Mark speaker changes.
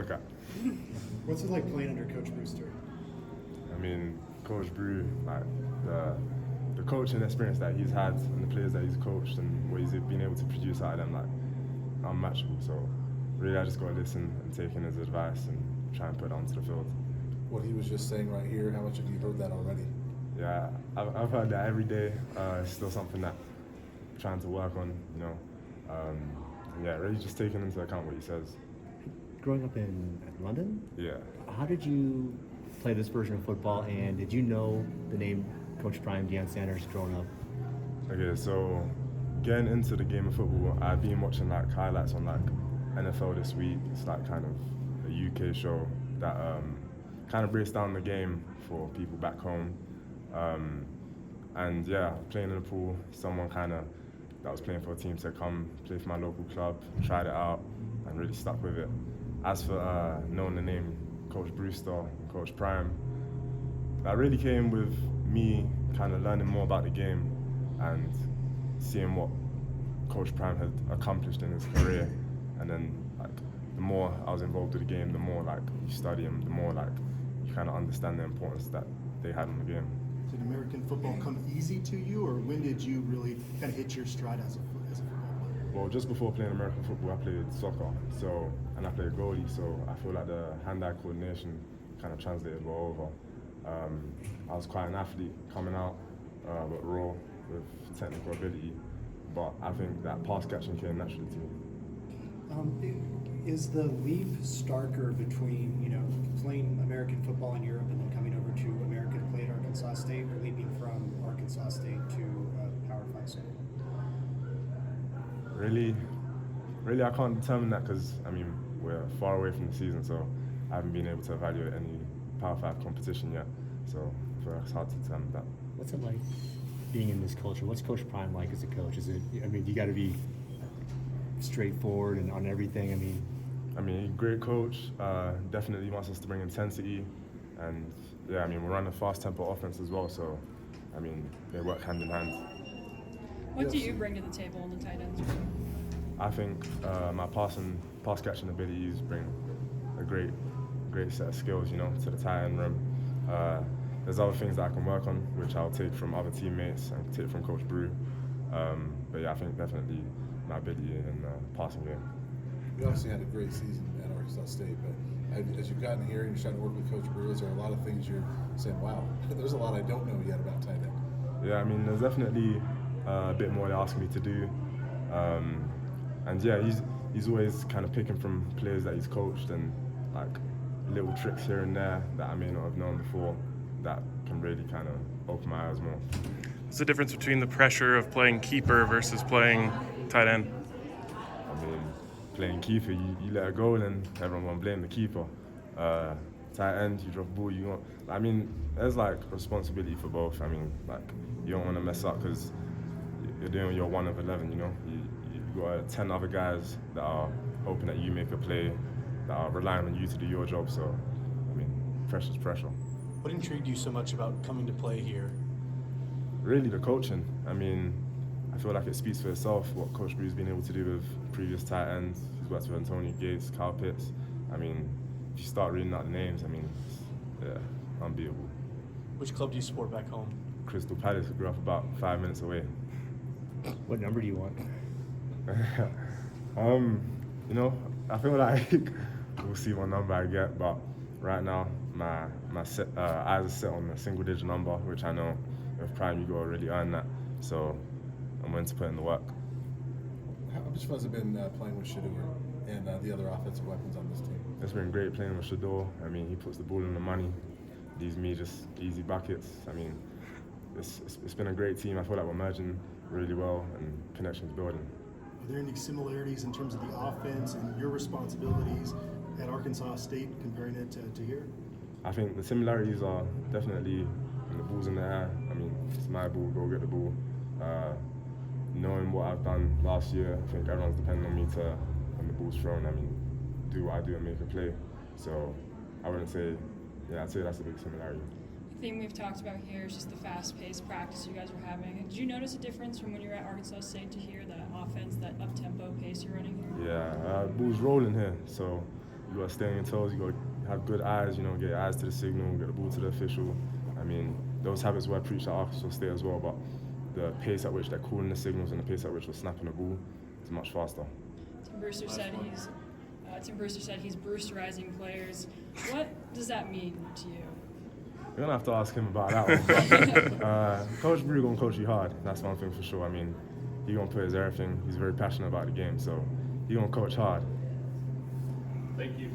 Speaker 1: look at.
Speaker 2: What's it like playing under Coach Brewster?
Speaker 1: I mean, Coach Brew, like the coaching experience that he's had and the players that he's coached and what he's been able to produce out of them, like, unmatchable. So really, I just got to listen and take in his advice and try and put it onto the field.
Speaker 3: What he was just saying right here, how much have you heard that already?
Speaker 1: Yeah, I've heard that every day. It's still something that I'm trying to work on, you know. Yeah, really just taking into account what he says.
Speaker 4: Growing up in London?
Speaker 1: Yeah.
Speaker 4: How did you play this version of football, and did you know the name Coach Prime, Deion Sanders, growing up?
Speaker 1: Okay, so getting into the game of football, I've been watching like highlights on like NFL This Week. It's like kind of a UK show that kind of breaks down the game for people back home. And yeah, playing in the pool, someone that was playing for a team said, come play for my local club, tried it out, and really stuck with it. As for knowing the name Coach Brewster and Coach Prime, that really came with me kind of learning more about the game and seeing what Coach Prime had accomplished in his career. And then like the more I was involved with the game, the more like you study them, the more like you kind of understand the importance that they had in the game.
Speaker 2: Did American football come easy to you, or when did you really kind of hit your stride as a football player?
Speaker 1: Well, just before playing American football, I played soccer, and I played goalie, so I feel like the hand-eye coordination kind of translated well over. I was quite an athlete coming out, but raw with technical ability, but I think that pass catching came naturally to me.
Speaker 5: Is the leap starker between, playing American football in Europe and then coming over to America to play at Arkansas State, or leaping from Arkansas State to Power 5 school?
Speaker 1: Really, I can't determine that because, we're far away from the season, so I haven't been able to evaluate any Power 5 competition yet, so I feel like it's hard to determine that.
Speaker 4: What's it like being in this culture? What's Coach Prime like as a coach? You got to be straightforward and on everything.
Speaker 1: Great coach. Definitely wants us to bring intensity, and yeah, we run a fast tempo offense as well. So, they work hand in hand.
Speaker 6: What do you bring to the table on the tight ends room?
Speaker 1: I think my pass catching abilities bring a great set of skills, to the tight end room. There's other things that I can work on, which I'll take from other teammates and take from Coach Brew. But yeah, I think definitely my ability in the passing game.
Speaker 3: You obviously had a great season at Arkansas State, but as you've gotten here and you're starting to work with Coach Brew, is there a lot of things you're saying, wow, there's a lot I don't know yet about tight end?
Speaker 1: Yeah, there's definitely a bit more they're asking me to do. And yeah, he's always kind of picking from players that he's coached and like little tricks here and there that I may not have known before that can really kind of open my eyes more.
Speaker 7: What's the difference between the pressure of playing keeper versus playing tight end?
Speaker 1: Playing keeper, you let it go and everyone will blame the keeper. Tight end, you drop a ball, you want. There's like responsibility for both. You don't want to mess up because you're doing your 1 of 11. You got 10 other guys that are hoping that you make a play, that are relying on you to do your job. So, pressure's pressure.
Speaker 2: What intrigued you so much about coming to play here?
Speaker 1: Really, the coaching. I feel like it speaks for itself what Coach Brew's been able to do with previous tight ends. He's worked with Antonio Gates, Kyle Pitts. If you start reading out the names, it's unbeatable.
Speaker 2: Which club do you support back home?
Speaker 1: Crystal Palace. Grew up about 5 minutes away.
Speaker 4: What number do you want?
Speaker 1: I feel like we'll see what number I get, but right now my eyes are set on a single-digit number, which I know with Prime you gotta really earn that. So I'm willing to put in the work.
Speaker 3: How much fun has it been playing with Seydou and the other offensive weapons on this team?
Speaker 1: It's been great playing with Seydou. He puts the ball in the money, leaves me just easy buckets. It's been a great team. I feel like we're merging really well and connections building.
Speaker 2: Are there any similarities in terms of the offense and your responsibilities at Arkansas State comparing it to here?
Speaker 1: I think the similarities are definitely when the ball's in the air. It's my ball, go get the ball. Knowing what I've done last year, I think everyone's depending on me to, when the ball's thrown, do what I do and make a play. So I wouldn't say, I'd say that's a big similarity.
Speaker 6: The thing we've talked about here is just the fast-paced practice you guys were having. Did you notice a difference from when you were at Arkansas State to here, that offense, that up-tempo pace you're running here?
Speaker 1: Yeah, ball's rolling here, so You gotta stay on your toes. You gotta have good eyes. You know, get your eyes to the signal, get the ball to the official. I mean, those habits were preached at Arkansas State as well. But the pace at which they're calling the signals and the pace at which we're snapping the ball is much faster.
Speaker 6: Tim Brewster said he's Brewsterizing players. What does that mean to you?
Speaker 1: You're gonna have to ask him about that one. But, Coach Brew gonna coach you hard. That's one thing for sure. I mean, he gonna put his everything. He's very passionate about the game, so he gonna coach hard.
Speaker 8: Thank you.